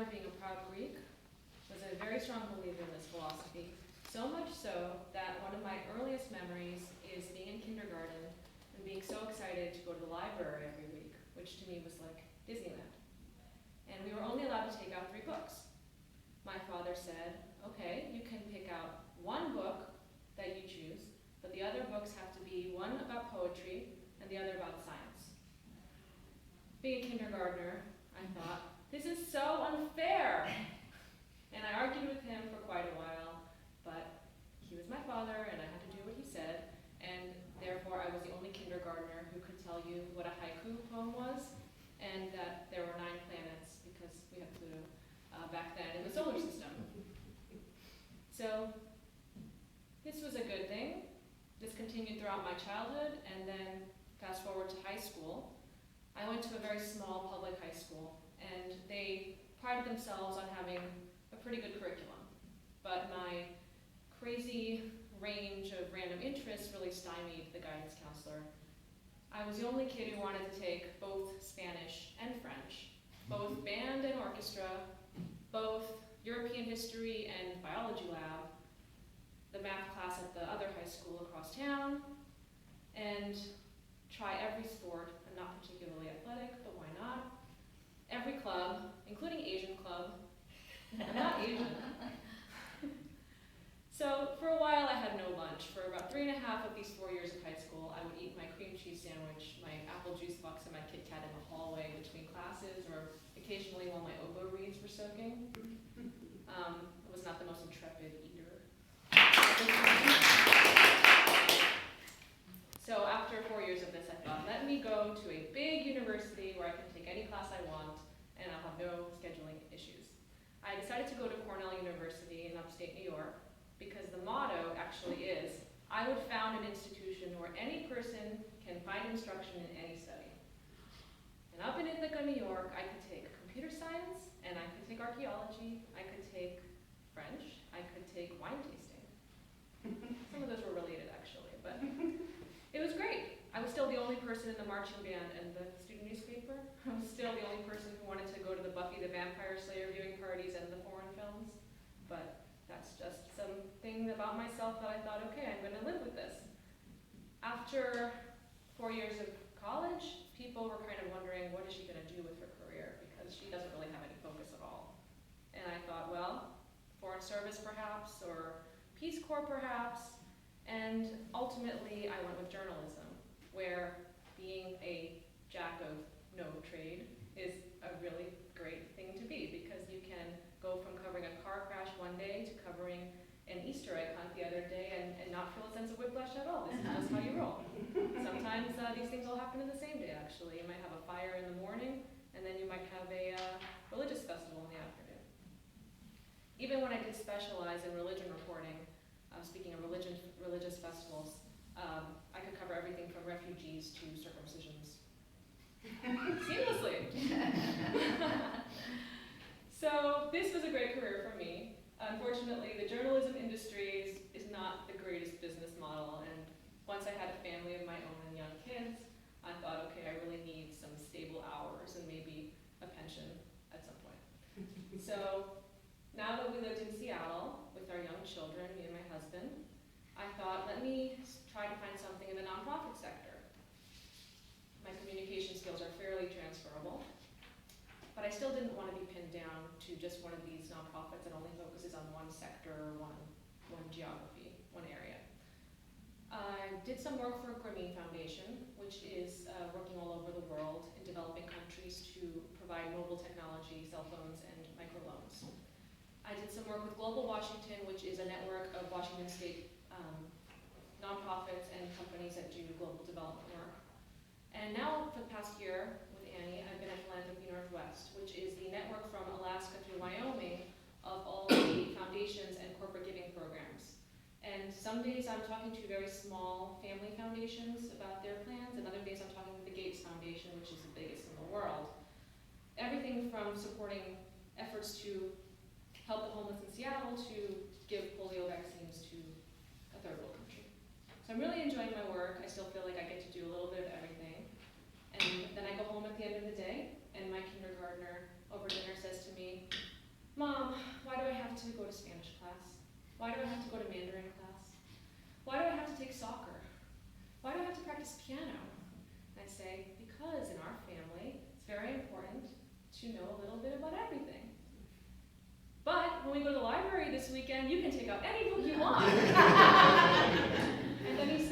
father, being a proud Greek, was a very strong believer in this philosophy, so much so that one of my earliest memories is being in kindergarten and being so excited to go to the library every week, which to me was like Disneyland. And we were only allowed to take out 3 books. My father said, okay, you can pick out 1 book that you choose, but the other books have to be one about poetry and the other about science. Being a kindergartner, I thought, this is so unfair. And I argued with him for quite a while, but he was my father and I had to do what he said, and therefore I was the only kindergartner who could tell you what a haiku poem was, and that there were 9 planets, because we had Pluto back then in the solar system. So this was a good thing. This continued throughout my childhood, and then fast forward to high school. I went to a very small public high school, and they prided themselves on having a pretty good curriculum. But my crazy range of random interests really stymied the guidance counselor. I was the only kid who wanted to take both Spanish and French, both band and orchestra, both European history and biology lab, the math class at the other high school across town, and try every sport, and not particularly athletic, but why not? Every club, including Asian club. I'm not Asian. So for a while I had no lunch. For about 3.5 of these 4 years of high school, I would eat my cream cheese sandwich, my apple juice box, and my Kit Kat in the hallway between classes, or occasionally while my oboe reeds were soaking. I was not the most intrepid eater. So after 4 years of this, I thought, let me go to a big university where I can take any class I want, and I'll have no scheduling issues. I decided to go to Cornell University in upstate New York, because the motto actually is, I would found an institution where any person can find instruction in any study. And up in Ithaca, New York, I could take computer science, and I could take archaeology, I could take French, I could take wine tasting. Some of those were related, actually, but it was great. I was still the only person in the marching band and the student newspaper. I was still the only person who wanted to go to the Buffy the Vampire Slayer viewing parties and the foreign films. But that's just something about myself that I thought, okay, I'm going to live with this. After 4 years of college, people were kind of wondering, what is she going to do with her career? Because she doesn't really have any focus at all. And I thought, well, foreign service perhaps, or Peace Corps perhaps. And ultimately, I went with journalism, where being a jack of no trade is a really great thing to be, because you can go from covering a car crash one day to covering an Easter egg hunt the other day and not feel a sense of whiplash at all. This is just how you roll. Sometimes these things all happen in the same day, actually. You might have a fire in the morning, and then you might have a religious festival in the afternoon. Even when I did specialize in religion reporting, speaking of religious festivals, I could cover everything from refugees to circumcisions. Seamlessly. So this was a great career for me. Unfortunately, the journalism industry is not the greatest business model, and once I had a family of my own and young kids, I thought, okay, I really need some stable hours and maybe a pension at some point. So now that we lived in Seattle with our young children, me and my husband, I thought, let me try to find something in the nonprofit sector. My communication skills are fairly transferable, but I still didn't want to be pinned down to just one of these nonprofits that only focuses on one sector, one geography, one area. I did some work for Grameen Foundation, which is working all over the world in developing countries to provide mobile technology, cell phones, and microloans. I did some work with Global Washington, which is a network of Washington State nonprofits and companies that do global development work. And now, for the past year, with Annie, I've been at Philanthropy Northwest, which is the network from Alaska through Wyoming of all the foundations and corporate giving programs. And some days I'm talking to very small family foundations about their plans, and other days I'm talking with the Gates Foundation, which is the biggest in the world. Everything from supporting efforts to help the homeless in Seattle to give polio vaccines to a third world country. So I'm really enjoying my work. I still feel like I get to do a little bit of everything. And then I go home at the end of the day, and my kindergartner over dinner says to me, Why do I have to go to Mandarin class? Why do I have to take soccer? Why do I have to practice piano? And I say, because in our family, it's very important to know a little bit about everything. But when we go to the library this weekend, you can take out any book you want. And then he